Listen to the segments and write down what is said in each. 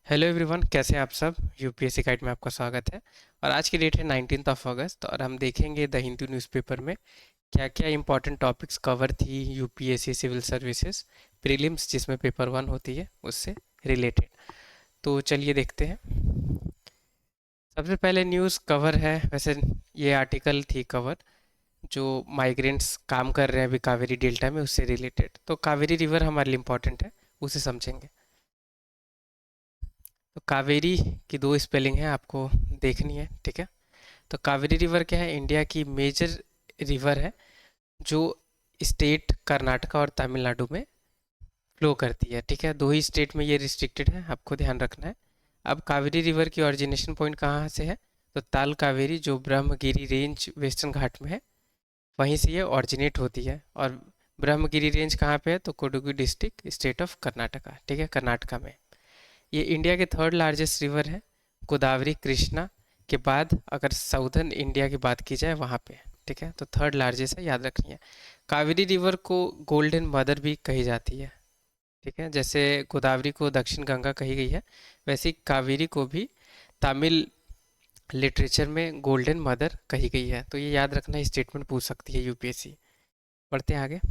Hello everyone, कैसे हैं आप सब। यूपीएससी गाइड में आपका स्वागत है। और आज की डेट है 19 अगस्त और हम देखेंगे द हिंदू न्यूज़पेपर में क्या क्या इंपॉर्टेंट टॉपिक्स कवर थी यूपीएससी सिविल सर्विसेज प्रीलिम्स, जिसमें पेपर 1 होती है, उससे रिलेटेड। तो चलिए देखते हैं। सबसे पहले न्यूज़ कवर है, वैसे ये आर्टिकल थी कवर, जो माइग्रेंट्स काम कर रहे हैं अभी कावेरी डेल्टा में, उससे रिलेटेड। तो कावेरी रिवर हमारे लिए इम्पोर्टेंट है, उसे समझेंगे। तो कावेरी की दो स्पेलिंग है, आपको देखनी है, ठीक है। तो कावेरी रिवर क्या है, इंडिया की मेजर रिवर है जो स्टेट कर्नाटका और तमिलनाडु में फ्लो करती है, ठीक है। दो ही स्टेट में ये रिस्ट्रिक्टेड है, आपको ध्यान रखना है। अब कावेरी रिवर की ओरिजिनेशन पॉइंट कहाँ से है, तो ताल कावेरी, जो ब्रह्मगिरी रेंज वेस्टर्न घाट में है, वहीं से ये ऑरिजिनेट होती है। और ब्रह्मगिरी रेंज कहाँ पे है, तो कोडुगु डिस्ट्रिक्ट, स्टेट ऑफ कर्नाटका, ठीक है, कर्नाटका में। ये इंडिया के थर्ड लार्जेस्ट रिवर है, गोदावरी कृष्णा के बाद, अगर साउदर्न इंडिया की बात की जाए वहाँ पे, ठीक है। तो थर्ड लार्जेस्ट है, याद रखनी है। कावेरी रिवर को गोल्डन मदर भी कही जाती है, ठीक है। जैसे गोदावरी को दक्षिण गंगा कही गई है, वैसे ही कावेरी को भी तमिल लिटरेचर में गोल्डन मदर कही गई है। तो ये याद रखना, स्टेटमेंट पूछ सकती है यूपीएससी। बढ़ते हैं आगे।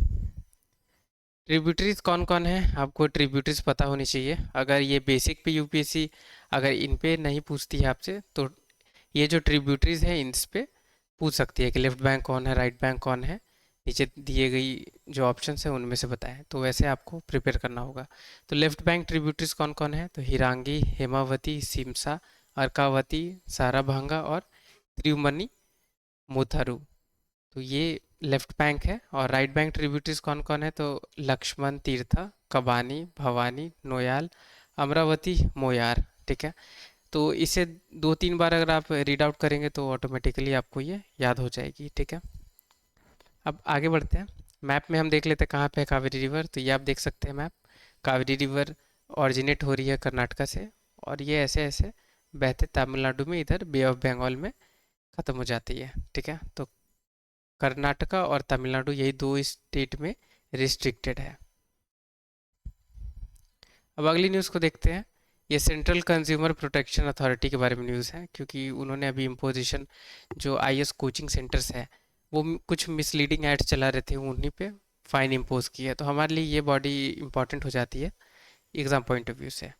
ट्रिब्यूटरीज कौन कौन है, आपको ट्रिब्यूटरीज पता होनी चाहिए। अगर ये बेसिक पे यूपीएससी अगर इन पे नहीं पूछती है आपसे, तो ये जो ट्रिब्यूटरीज हैं इन पे पूछ सकती है कि लेफ्ट बैंक कौन है, राइट बैंक कौन है। नीचे दिए गई जो ऑप्शन है उनमें से बताएं, तो वैसे आपको प्रिपेयर करना होगा। तो लेफ्ट बैंक ट्रिब्यूटरीज कौन कौन है, तो हिरांगी, हेमावती, सिमसा, अर्कावती, साराभांगा और त्रिउमनी मुथारू। तो ये लेफ्ट बैंक है। और राइट बैंक ट्रिब्यूटरीज कौन कौन है, तो लक्ष्मण तीर्था, कबानी, भवानी, नोयाल, अमरावती, मोयार, ठीक है। तो इसे दो तीन बार अगर आप रीड आउट करेंगे तो ऑटोमेटिकली आपको ये याद हो जाएगी, ठीक है। अब आगे बढ़ते हैं। मैप में हम देख लेते हैं कहाँ पे है कावेरी रिवर। तो ये आप देख सकते हैं मैप। कावेरी रिवर ऑरिजिनेट हो रही है कर्नाटका से, और ये ऐसे ऐसे बहते तमिलनाडु में, इधर बे ऑफ बंगाल में ख़त्म हो जाती है, ठीक है। तो कर्नाटका और तमिलनाडु, यही दो स्टेट में रिस्ट्रिक्टेड है। अब अगली न्यूज़ को देखते हैं। ये सेंट्रल कंज्यूमर प्रोटेक्शन अथॉरिटी के बारे में न्यूज़ है, क्योंकि उन्होंने अभी इम्पोजिशन, जो आईएएस कोचिंग सेंटर्स है वो कुछ मिसलीडिंग एड्स चला रहे थे, उन्हीं पे फाइन इम्पोज की है। तो हमारे लिए ये बॉडी इंपॉर्टेंट हो जाती है एग्ज़ाम पॉइंट ऑफ व्यू से।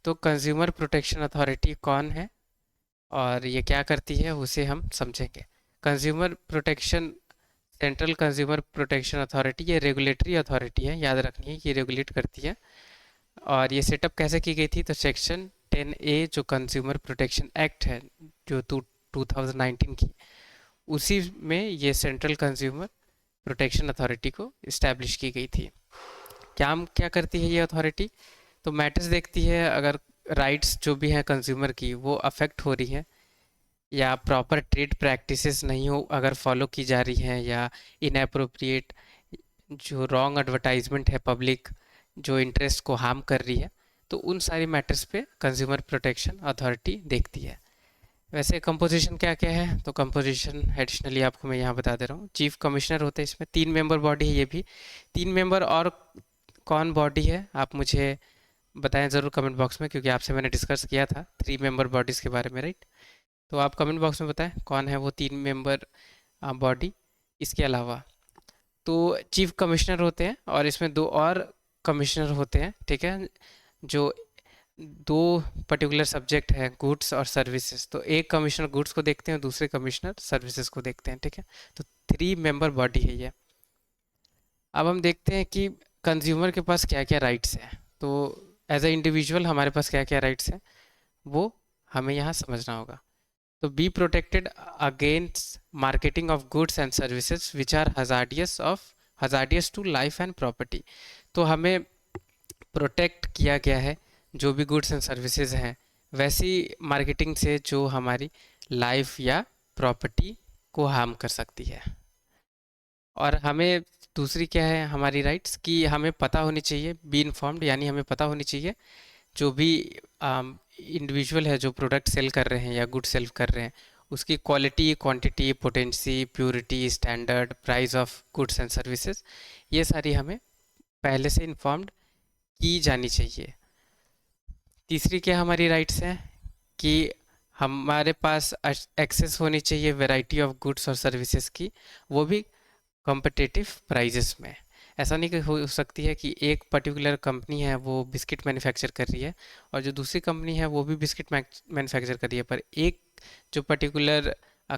तो कंज्यूमर प्रोटेक्शन अथॉरिटी कौन है और ये क्या करती है, उसे हम समझेंगे। Consumer protection, central consumer protection authority, ये रेगुलेटरी अथॉरिटी है, याद रखनी है, ये रेगुलेट करती है। और ये सेटअप कैसे की गई थी, तो सेक्शन 10A जो कंज्यूमर प्रोटेक्शन एक्ट है, जो 2019 की, उसी में ये सेंट्रल कंज्यूमर प्रोटेक्शन अथॉरिटी को इस्टेब्लिश की गई थी। क्या करती है ये अथॉरिटी, तो मैटर्स देखती है अगर राइट्स जो भी हैं कंज्यूमर की वो अफेक्ट हो रही हैं, या प्रॉपर ट्रेड प्रैक्टिसेस नहीं हो अगर फॉलो की जा रही हैं, या इनअप्रोप्रिएट जो रॉन्ग एडवर्टाइजमेंट है पब्लिक, जो इंटरेस्ट को हार्म कर रही है, तो उन सारी मैटर्स पे कंज्यूमर प्रोटेक्शन अथॉरिटी देखती है। वैसे कंपोजिशन क्या क्या है, तो कंपोजिशन एडिशनली आपको मैं यहाँ बता दे रहा हूँ। चीफ कमिश्नर होते हैं इसमें, 3 मेंबर बॉडी है ये भी। 3 मेंबर और कौन बॉडी है आप मुझे बताएं ज़रूर कमेंट बॉक्स में, क्योंकि आपसे मैंने डिस्कस किया था 3 मेंबर बॉडीज़ के बारे में, राइट। तो आप कमेंट बॉक्स में बताएं कौन है वो 3 मेंबर बॉडी। इसके अलावा तो चीफ कमिश्नर होते हैं, और इसमें दो और कमिश्नर होते हैं, ठीक है, जो दो पर्टिकुलर सब्जेक्ट है, गुड्स और सर्विसेज। तो एक कमिश्नर गुड्स को देखते हैं, दूसरे कमिश्नर सर्विसेज को देखते हैं, ठीक है। तो 3 मेंबर बॉडी है ये। अब हम देखते हैं कि कंज्यूमर के पास क्या क्या राइट्स हैं। तो एज अ इंडिविजुअल हमारे पास क्या क्या राइट्स हैं, वो हमें यहाँ समझना होगा। तो be protected against marketing of goods and services which are hazardous to life and property. तो हमें प्रोटेक्ट किया गया है जो भी गुड्स एंड सर्विसेज हैं, वैसी मार्केटिंग से जो हमारी लाइफ या प्रॉपर्टी को हार्म कर सकती है। और हमें दूसरी क्या है हमारी राइट्स, कि हमें पता होनी चाहिए, बी इन्फॉर्म्ड, यानी हमें पता होनी चाहिए जो भी इंडिविजुअल है जो प्रोडक्ट सेल कर रहे हैं या गुड सेल कर रहे हैं, उसकी quality, quantity, potency, purity, standard, price of goods and services, ये सारी हमें पहले से इन्फॉर्म्ड की जानी चाहिए। तीसरी क्या हमारी राइट्स हैं कि हमारे पास एक्सेस होनी चाहिए वैरायटी ऑफ गुड्स और सर्विसेज की, वो भी कॉम्पिटिटिव प्राइजेस में। ऐसा नहीं कि हो सकती है कि एक पर्टिकुलर कंपनी है वो बिस्किट मैन्युफैक्चर कर रही है और जो दूसरी कंपनी है वो भी बिस्किट मैन्युफैक्चर कर रही है, पर एक जो पर्टिकुलर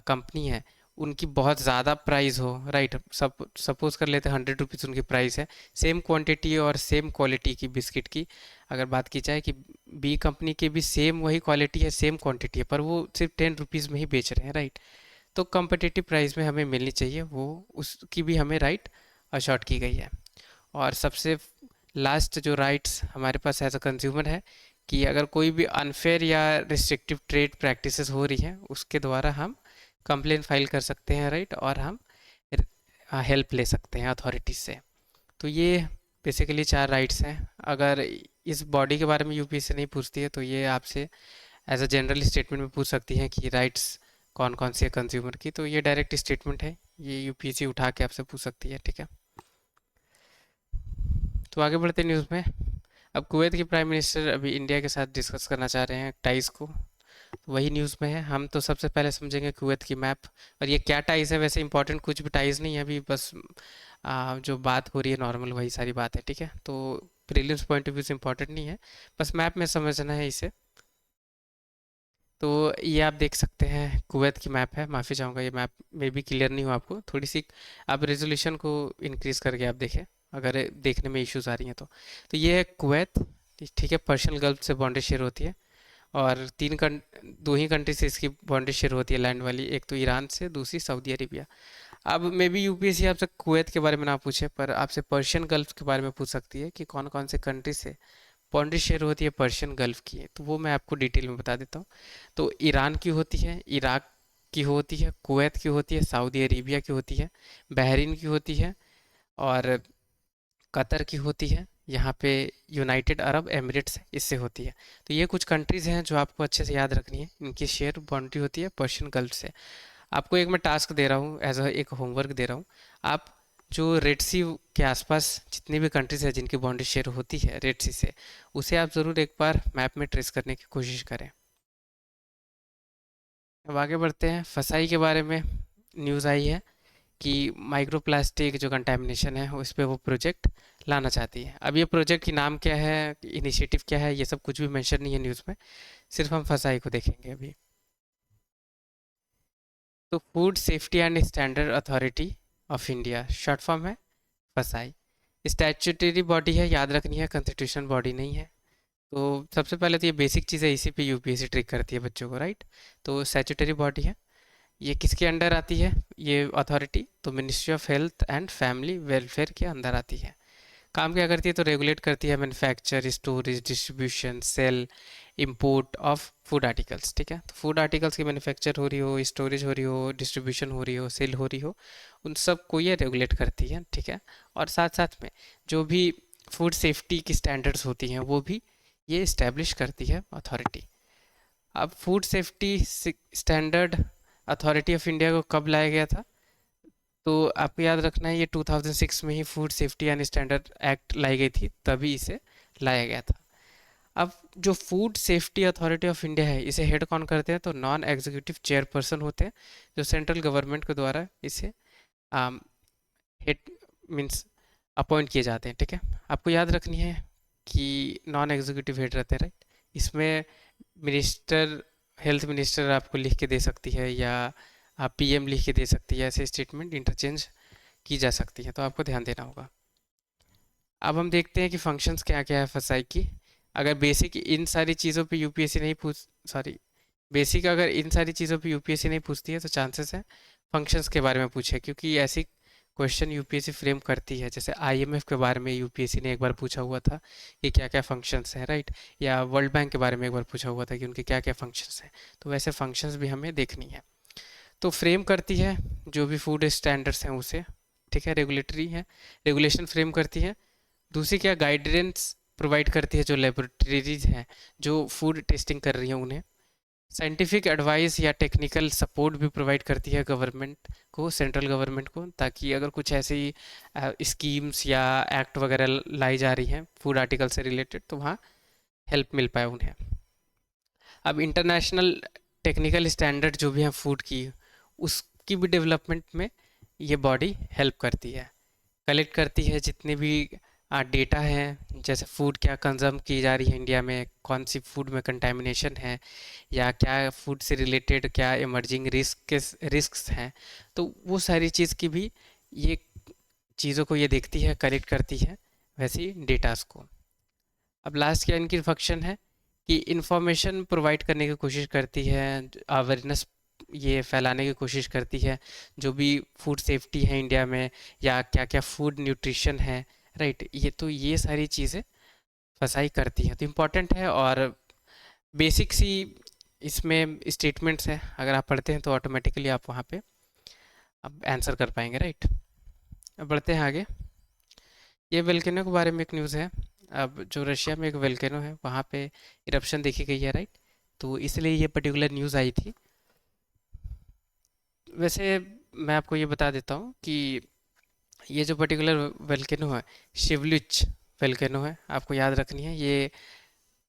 कंपनी है उनकी बहुत ज़्यादा प्राइस हो, राइट। सपोज कर लेते हैं 100 रुपीज़ उनकी प्राइस है, सेम क्वांटिटी और सेम क्वालिटी की बिस्किट की अगर बात की जाए कि बी कंपनी की भी सेम वही क्वालिटी है, सेम क्वांटिटी है, पर वो सिर्फ 10 रुपीज़ में ही बेच रहे हैं, राइट। तो कम्पिटिटिव प्राइस में हमें मिलनी चाहिए वो, उसकी भी हमें राइट अशॉर्ट की गई है। और सबसे लास्ट जो राइट्स हमारे पास एज अ कंज्यूमर है कि अगर कोई भी अनफेयर या रिस्ट्रिक्टिव ट्रेड प्रैक्टिसेस हो रही हैं उसके द्वारा हम कंप्लेन फाइल कर सकते हैं, राइट, और हम हेल्प ले सकते हैं अथॉरिटीज से। तो ये बेसिकली 4 राइट्स हैं। अगर इस बॉडी के बारे में यूपीएससी नहीं पूछती है तो ये आपसे एज अ जनरल स्टेटमेंट में पूछ सकती हैं कि राइट्स कौन कौन सी है कंज्यूमर की, तो ये डायरेक्ट स्टेटमेंट है, ये यूपीएससी उठा के आपसे पूछ सकती है, ठीक है। तो आगे बढ़ते न्यूज़ में। अब कुवैत के प्राइम मिनिस्टर अभी इंडिया के साथ डिस्कस करना चाह रहे हैं टाइज को, तो वही न्यूज़ में है। हम तो सबसे पहले समझेंगे कुवैत की मैप, और ये क्या टाइज है, वैसे इंपॉर्टेंट कुछ भी टाइज नहीं है अभी, बस जो बात हो रही है नॉर्मल वही सारी बात है, ठीक है। तो प्रीलिम्स पॉइंट ऑफ व्यू से इंपॉर्टेंट नहीं है, बस मैप में समझना है इसे। तो ये आप देख सकते हैं कुवैत की मैप है, माफ़ी चाहूँगा ये मैप में भी क्लियर नहीं हो आपको, थोड़ी सी आप रेजोल्यूशन को इंक्रीज़ करके आप देखें अगर देखने में इश्यूज आ रही हैं तो ये है कुवैत, ठीक है। पर्शियन गल्फ से बाउंड्री शेयर होती है और दो ही कंट्री से इसकी बाउंड्री शेयर होती है लैंड वाली, एक तो ईरान से, दूसरी सऊदी अरेबिया। अब मे बी यूपीएससी आपसे कुवैत के बारे में ना पूछे पर आपसे पर्शियन गल्फ के बारे में पूछ सकती है कि कौन कौन से कंट्री से बाउंड्री शेयर होती है पर्शियन गल्फ की, तो वो मैं आपको डिटेल में बता देता हूँ। तो ईरान की होती है, इराक की होती है, कुवैत की होती है, सऊदी अरेबिया की होती है, बहरीन की होती है और कतर की होती है, यहाँ पे यूनाइटेड अरब एमिरेट्स इससे होती है। तो ये कुछ कंट्रीज़ हैं जो आपको अच्छे से याद रखनी है, इनकी शेयर बाउंड्री होती है पर्शियन गल्फ से। आपको एक मैं टास्क दे रहा हूँ, एज अ एक होमवर्क दे रहा हूँ। आप जो रेड सी के आसपास जितनी भी कंट्रीज है जिनकी बाउंड्री शेयर होती है रेड सी से, उसे आप ज़रूर एक बार मैप में ट्रेस करने की कोशिश करें। अब आगे बढ़ते हैं। फसाई के बारे में न्यूज़ आई है कि माइक्रो प्लास्टिक जो कंटेमिनेशन है उस पर वो प्रोजेक्ट लाना चाहती है। अब ये प्रोजेक्ट की नाम क्या है, इनिशिएटिव क्या है, ये सब कुछ भी मेंशन नहीं है न्यूज़ में, सिर्फ हम फसाई को देखेंगे अभी। तो food safety and standard authority of India, short form है फसाई। स्टैट्यूटरी बॉडी है, याद रखनी है, कॉन्स्टिट्यूशन बॉडी नहीं है। तो सबसे पहले तो ये बेसिक चीज़ है, इसी पे यूपीएससी ट्रिक करती है बच्चों को, राइट। तो स्टैट्यूटरी बॉडी है, ये किसके अंडर आती है ये अथॉरिटी, तो ministry of health and family welfare के अंदर आती है। काम क्या करती है, तो रेगुलेट करती है manufacture, storage, distribution, sale, import of food articles, ठीक है। तो फूड आर्टिकल्स की मैन्युफैक्चर हो रही हो, स्टोरेज हो रही हो, डिस्ट्रीब्यूशन हो रही हो, सेल हो रही हो, उन सब को ये रेगुलेट करती है, ठीक है। और साथ साथ में जो भी फूड सेफ्टी की स्टैंडर्ड्स होती हैं वो भी ये इस्टेब्लिश करती है अथॉरिटी। अब food safety standard authority of India को कब लाया गया था, तो आपको याद रखना है ये 2006 में ही food safety and standard act लाई गई थी, तभी इसे लाया गया था। अब जो food safety authority of India है इसे हेड कौन करते हैं, तो नॉन एग्जीक्यूटिव चेयरपर्सन होते हैं जो सेंट्रल गवर्नमेंट के द्वारा इसे हेड मीन्स अपॉइंट किए जाते हैं, ठीक है। आपको याद रखनी है कि नॉन एग्जीक्यूटिव हेड रहते हैं, राइट। इसमें मिनिस्टर, हेल्थ मिनिस्टर आपको लिख के दे सकती है या आप पीएम लिख के दे सकती है, ऐसे स्टेटमेंट इंटरचेंज की जा सकती है, तो आपको ध्यान देना होगा। अब हम देखते हैं कि फंक्शंस क्या क्या है फसाई की। अगर बेसिक इन सारी चीज़ों पे यूपीएससी नहीं पूछ सॉरी बेसिक अगर इन सारी चीज़ों पे यूपीएससी नहीं पूछती है तो चांसेस है फंक्शंस के बारे में पूछे, क्योंकि ऐसी क्वेश्चन यूपीएससी फ्रेम करती है। जैसे आईएमएफ के बारे में यूपीएससी ने एक बार पूछा हुआ था कि क्या क्या फंक्शंस हैं, राइट, या वर्ल्ड बैंक के बारे में एक बार पूछा हुआ था कि उनके क्या क्या फंक्शंस हैं, तो वैसे फंक्शंस भी हमें देखनी है। तो फ्रेम करती है जो भी फूड स्टैंडर्ड्स हैं उसे, ठीक है, रेगुलेटरी है, रेगुलेशन फ्रेम करती है। दूसरी क्या, गाइडेंस प्रोवाइड करती है जो लेबोरेटरीज हैं जो फूड टेस्टिंग कर रही हैं उन्हें। साइंटिफिक एडवाइस या टेक्निकल सपोर्ट भी प्रोवाइड करती है गवर्नमेंट को, सेंट्रल गवर्नमेंट को, ताकि अगर कुछ ऐसी स्कीम्स या एक्ट वगैरह लाई जा रही हैं फूड आर्टिकल से रिलेटेड तो वहाँ हेल्प मिल पाए उन्हें। अब इंटरनेशनल टेक्निकल स्टैंडर्ड जो भी हैं फूड की, उसकी भी डेवलपमेंट में ये बॉडी हेल्प करती है, कलेक्ट करती है जितने भी डेटा है, जैसे फूड क्या कंज्यूम की जा रही है इंडिया में, कौन सी फूड में कंटेमिनेशन है, या क्या फूड से रिलेटेड क्या इमर्जिंग रिस्क्स हैं। तो वो सारी चीज़ की भी ये चीज़ों को ये देखती है, कलेक्ट करती है वैसी डेटास को। अब लास्ट क्या इनकी फंक्शन है कि इंफॉर्मेशन प्रोवाइड करने की कोशिश करती है, अवेयरनेस ये फैलाने की कोशिश करती है, जो भी फूड सेफ्टी है इंडिया में, या क्या क्या फूड न्यूट्रिशन है, राइट। ये तो ये सारी चीज़ें फसाई करती हैं, तो इम्पॉर्टेंट है। और बेसिक सी इसमें स्टेटमेंट्स हैं, अगर आप पढ़ते हैं तो ऑटोमेटिकली आप वहाँ पे अब आंसर कर पाएंगे, राइट। अब बढ़ते हैं आगे। ये वेल्केनो के बारे में एक न्यूज़ है। अब जो रशिया में एक वेल्केनो है वहाँ पे इरप्शन देखी गई है, राइट। तो इसलिए ये पर्टिकुलर न्यूज़ आई थी। वैसे मैं आपको ये बता देता हूँ कि ये जो पर्टिकुलर वेल्केनो है, शिवलिच वेल्केनो है, आपको याद रखनी है। ये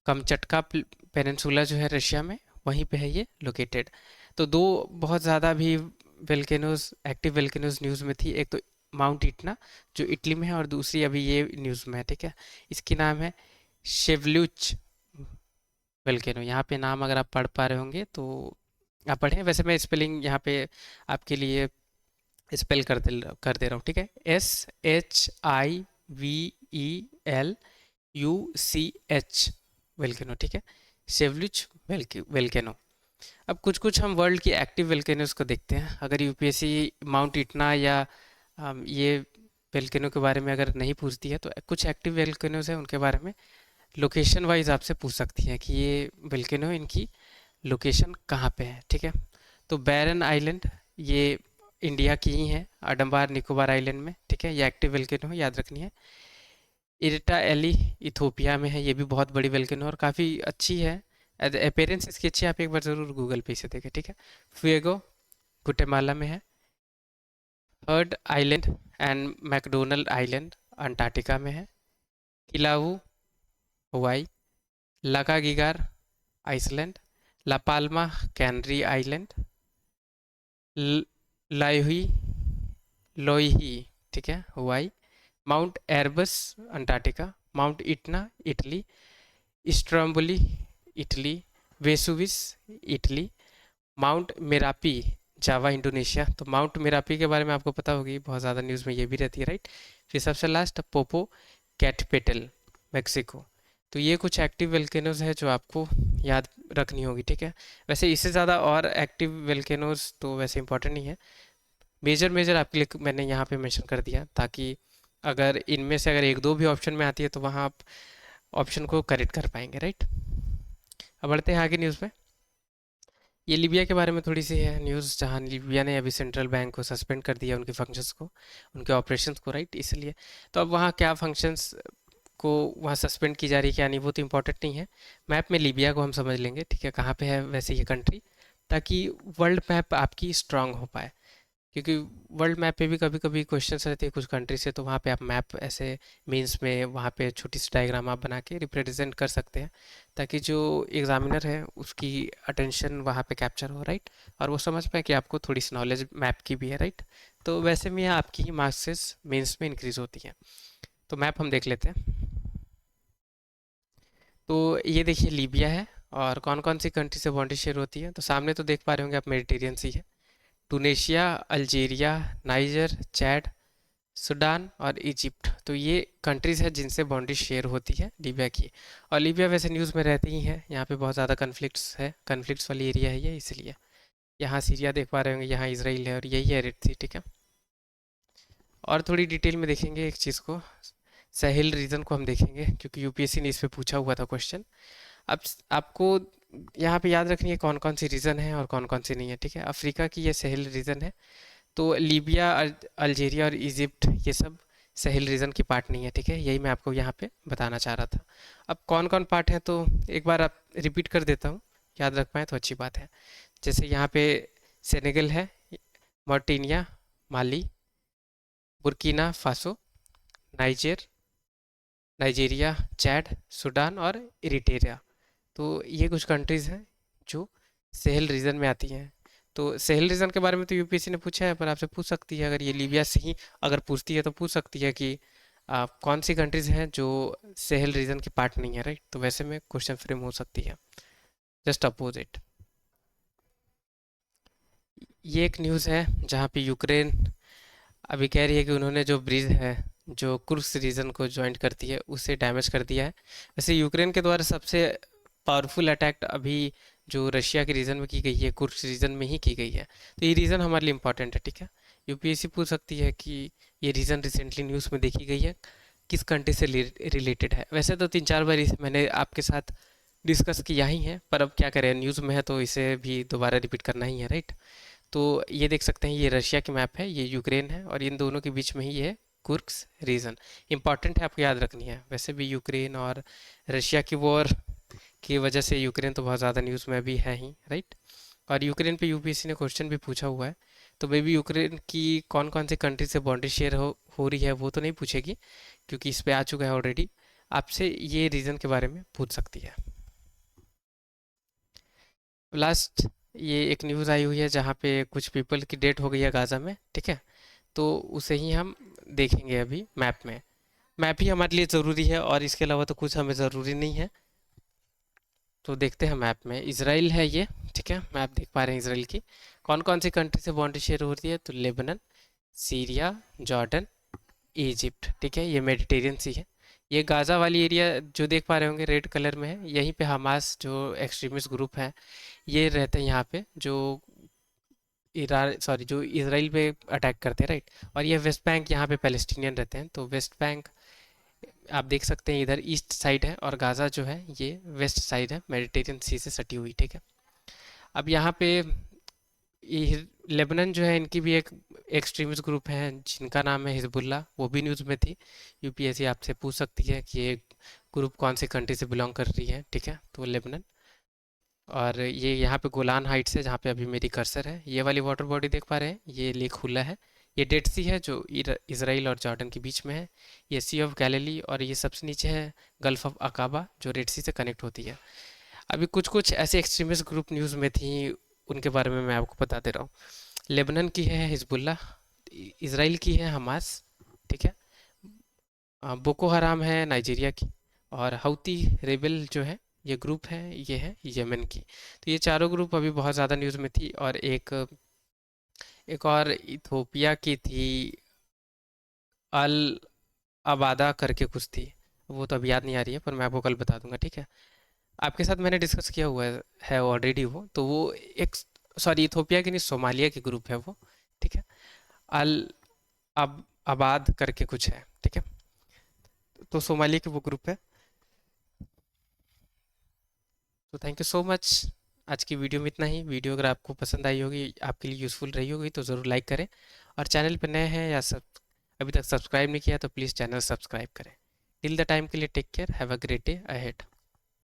कमचटका पेनिनसुला जो है रशिया में, वहीं पे है ये लोकेटेड। तो दो बहुत ज़्यादा भी वेल्केनोज, एक्टिव वेल्केनोज न्यूज़ में थी। एक तो माउंट इटना जो इटली में है, और दूसरी अभी ये न्यूज़ में है, ठीक है। इसकी नाम है शेवल्यूच वेल्केनो। यहाँ पे नाम अगर आप पढ़ पा रहे होंगे तो आप पढ़ें। वैसे मैं स्पेलिंग यहाँ पे आपके लिए स्पेल कर दे रहा हूँ, ठीक है। SHIVELUCH वेल्केनो, ठीक है। शेवलुच वेल्केनो। अब कुछ कुछ हम वर्ल्ड की एक्टिव वेल्केनोज को देखते हैं। अगर यूपीएससी माउंट इटना या ये वेल्केनो के बारे में अगर नहीं पूछती है, तो कुछ एक्टिव वेल्केनोज हैं उनके बारे में लोकेशन वाइज आपसे पूछ सकती है कि ये वेल्केनो इनकी लोकेशन कहाँ पे है, ठीक है। तो बैरन आइलैंड ये इंडिया की ही है, अडम्बार निकोबार आइलैंड में, ठीक है। ये एक्टिव वेल्केनो है, याद रखनी है। इरिटा एली इथोपिया में है, ये भी बहुत बड़ी वेल्केनो और काफ़ी अच्छी है। अपेयरेंस इसकी अच्छी है, आप एक बार ज़रूर गूगल पे इसे देखें, ठीक है। फुएगो गुटेमाला में है। Heard Island and McDonald Island Antarctica में है। Kilauea Hawaii. Lakagigar Iceland. La Palma Canary Island. लाइहुई लोईही, ठीक है, Hawaii. Mount Erebus Antarctica. Mount Etna Italy. Stromboli Italy. Vesuvius Italy. Mount Merapi Java Indonesia. तो Mount Merapi के बारे में आपको पता होगी, बहुत ज़्यादा न्यूज़ में ये भी रहती है, राइट। फिर सबसे लास्ट पोपो कैटपेटल मेक्सिको। तो ये कुछ एक्टिव वेल्केनोज है जो आपको याद रखनी होगी, ठीक है। वैसे इससे ज़्यादा और एक्टिव वेल्केनोज तो वैसे इंपॉर्टेंट नहीं है। मेजर मेजर आपके लिए मैंने यहाँ पे मेंशन कर दिया, ताकि अगर इनमें से अगर एक दो भी ऑप्शन में आती है तो वहाँ आप ऑप्शन को करेक्ट कर पाएंगे, राइट। अब बढ़ते हैं आगे न्यूज़ में। ये लीबिया के बारे में थोड़ी सी है न्यूज़, जहाँ लीबिया ने अभी सेंट्रल बैंक को सस्पेंड कर दिया, उनके फंक्शंस को, उनके ऑपरेशंस को, राइट। इसलिए तो अब वहाँ क्या फंक्शंस को वहाँ सस्पेंड की जा रही है क्या नहीं, वो तो इम्पोर्टेंट नहीं है। मैप में लीबिया को हम समझ लेंगे, ठीक है, कहाँ पे है वैसे ये कंट्री, ताकि वर्ल्ड मैप आपकी स्ट्रांग हो पाए। क्योंकि वर्ल्ड मैप पे भी कभी कभी क्वेश्चंस रहते हैं कुछ कंट्री से, तो वहाँ पे आप मैप ऐसे मीन्स में वहाँ पे छोटी सी डायग्राम आप बना के रिप्रेजेंट कर सकते हैं, ताकि जो एग्जामिनर है उसकी अटेंशन वहाँ पे कैप्चर हो, राइट। और वो समझ पाए कि आपको थोड़ी सी नॉलेज मैप की भी है, राइट। तो वैसे में आपकी मार्क्सेस मीन्स में इंक्रीज होती हैं। तो मैप हम देख लेते हैं। तो ये देखिए लीबिया है, और कौन कौन सी कंट्री से बाउंड्री शेयर होती है। तो सामने तो देख पा रहे होंगे आप, मेडिटेरियन सी है। टूनेशिया, अल्जीरिया, नाइजर, चैड, सूडान और इजिप्ट, तो ये कंट्रीज़ हैं जिनसे बाउंड्री शेयर होती है लीबिया की। और लीबिया वैसे न्यूज़ में रहती ही है, यहाँ पे बहुत ज़्यादा कन्फ्लिक्ट्स है, कन्फ्लिक्ट्स वाली एरिया है ये, इसलिए। यहाँ सीरिया देख पा रहे होंगे, यहाँ इसराइल है, और यही है रेड सी, ठीक है। और थोड़ी डिटेल में देखेंगे एक चीज़ को, साहिल रीजन को हम देखेंगे, क्योंकि यूपीएससी ने इस पे पूछा हुआ था क्वेश्चन। अब आपको यहाँ पे याद रखनी है कौन कौन सी रीजन है और कौन कौन सी नहीं है, ठीक है। अफ्रीका की ये साहिल रीजन है, तो लीबिया, अल्जीरिया और इजिप्ट ये सब साहिल रीजन की पार्ट नहीं है, ठीक है। यही मैं आपको यहाँ पे बताना चाह रहा था। अब कौन कौन पार्ट है, तो एक बार आप रिपीट कर देता हूँ, याद रख पाए तो अच्छी बात है। जैसे यहाँ पे सेनेगल है, Mauritania, Mali, Burkina Faso, Niger, Nigeria, Chad, Sudan और इरिट्रिया। तो ये कुछ कंट्रीज़ हैं जो सेहेल रीजन में आती हैं। तो सेहेल रीजन के बारे में तो यूपीएससी ने पूछा है, पर आपसे पूछ सकती है, अगर ये लीबिया से ही अगर पूछती है तो पूछ सकती है कि कौन सी कंट्रीज हैं जो सेहेल रीजन की पार्ट नहीं है, राइट। तो वैसे में क्वेश्चन फ्रेम हो सकती है, जस्ट अपोजिट। ये एक न्यूज़ है जहाँ पे यूक्रेन अभी कह रही है कि उन्होंने जो ब्रिज है जो कुर्स्क रीजन को ज्वाइंट करती है उसे डैमेज कर दिया है। वैसे यूक्रेन के द्वारा सबसे पावरफुल अटैक अभी जो रशिया के रीजन में की गई है, कुर्स्क रीजन में ही की गई है। तो ये रीजन हमारे लिए इंपॉर्टेंट है, ठीक है। यूपीएससी पूछ सकती है कि ये रीजन रिसेंटली न्यूज़ में देखी गई है, किस कंट्री से रिलेटेड है। वैसे तो 3-4 बार इसे मैंने आपके साथ डिस्कस किया ही है, पर अब क्या करें, न्यूज़ में है तो इसे भी दोबारा रिपीट करना ही है, राइट। तो ये देख सकते हैं, ये रशिया की मैप है, ये यूक्रेन है, और इन दोनों के बीच में ही ये कुर्स्क रीजन इंपॉर्टेंट है, आपको याद रखनी है। वैसे भी यूक्रेन और रशिया की वॉर की वजह से यूक्रेन तो बहुत ज़्यादा न्यूज़ में भी है ही, राइट। और यूक्रेन पे यूपीएससी ने क्वेश्चन भी पूछा हुआ है, तो मे बी यूक्रेन की कौन कौन से कंट्री से बाउंड्री शेयर हो रही है वो तो नहीं पूछेगी, क्योंकि इस पे आ चुका है ऑलरेडी। आपसे ये रीजन के बारे में पूछ सकती है। लास्ट ये एक न्यूज़ आई हुई है जहाँ पे कुछ पीपल की डेथ हो गई है गाज़ा में, ठीक है। तो उसे ही हम देखेंगे अभी मैप में। मैप ही हमारे लिए ज़रूरी है, और इसके अलावा तो कुछ हमें ज़रूरी नहीं है। तो देखते हैं मैप में, इसराइल है ये, ठीक है। मैप देख पा रहे हैं इसराइल की कौन कौन सी कंट्री से बाउंड्री शेयर हो रही है, तो लेबनन, सीरिया, जॉर्डन, इजिप्ट, ठीक है। ये मेडिटेरियन सी है। ये गाज़ा वाली एरिया जो देख पा रहे होंगे रेड कलर में है, यहीं पे हमास जो एक्सट्रीमिस्ट ग्रुप है ये रहते हैं यहाँ पे, जो ईरान सॉरी जो इसराइल पे अटैक करते हैं, राइट। और ये वेस्ट बैंक, यहाँ पे पैलेस्टीनियन रहते हैं। तो वेस्ट बैंक आप देख सकते हैं इधर ईस्ट साइड है, और गाज़ा जो है ये वेस्ट साइड है, मेडिटेरियन सी से सटी हुई, ठीक है। अब यहाँ पे ये लेबनान जो है, इनकी भी एक एक्सट्रीमिस्ट ग्रुप है जिनका नाम है हिजबुल्ला, वो भी न्यूज़ में थी। यूपीएससी आपसे पूछ सकती है कि ये ग्रुप कौन सी कंट्री से बिलोंग कर रही है, ठीक है। तो लेबनान। और ये यहाँ पे गोलान हाइट्स है जहाँ पे अभी मेरी कर्सर है, ये वाली वाटर बॉडी देख पा रहे हैं, ये लेक खुला है। ये डेड सी है जो इसराइल और जॉर्डन के बीच में है। ये सी ऑफ गैलिली, और ये सबसे नीचे है गल्फ ऑफ अकाबा जो रेड सी से कनेक्ट होती है। अभी कुछ कुछ ऐसे एक्सट्रीमिस्ट ग्रुप न्यूज़ में थी, उनके बारे में मैं आपको बता दे रहा हूँ। लेबनान की है हिजबुल्ला, इसराइल की है हमास, ठीक है। बोको हराम है नाइजीरिया की, और हौती रेबल जो है ये ग्रुप है, ये है यमन की। तो ये चारों ग्रुप अभी बहुत ज़्यादा न्यूज़ में थी। और एक एक और इथोपिया की थी, अल अबादा करके कुछ थी, वो तो अभी याद नहीं आ रही है, पर मैं आपको कल बता दूंगा, ठीक है। आपके साथ मैंने डिस्कस किया हुआ है ऑलरेडी वो, तो वो एक सॉरी इथोपिया की नहीं, सोमालिया की ग्रुप है वो, ठीक है। अल अब आबाद करके कुछ है, ठीक है। तो सोमालिया की वो ग्रुप है। तो थैंक यू सो मच। आज की वीडियो में इतना ही। वीडियो अगर आपको पसंद आई होगी, आपके लिए यूज़फुल रही होगी, तो ज़रूर लाइक करें। और चैनल पर नए हैं या सब अभी तक सब्सक्राइब नहीं किया तो प्लीज़ चैनल सब्सक्राइब करें। टिल द टाइम के लिए take care, have a great day ahead.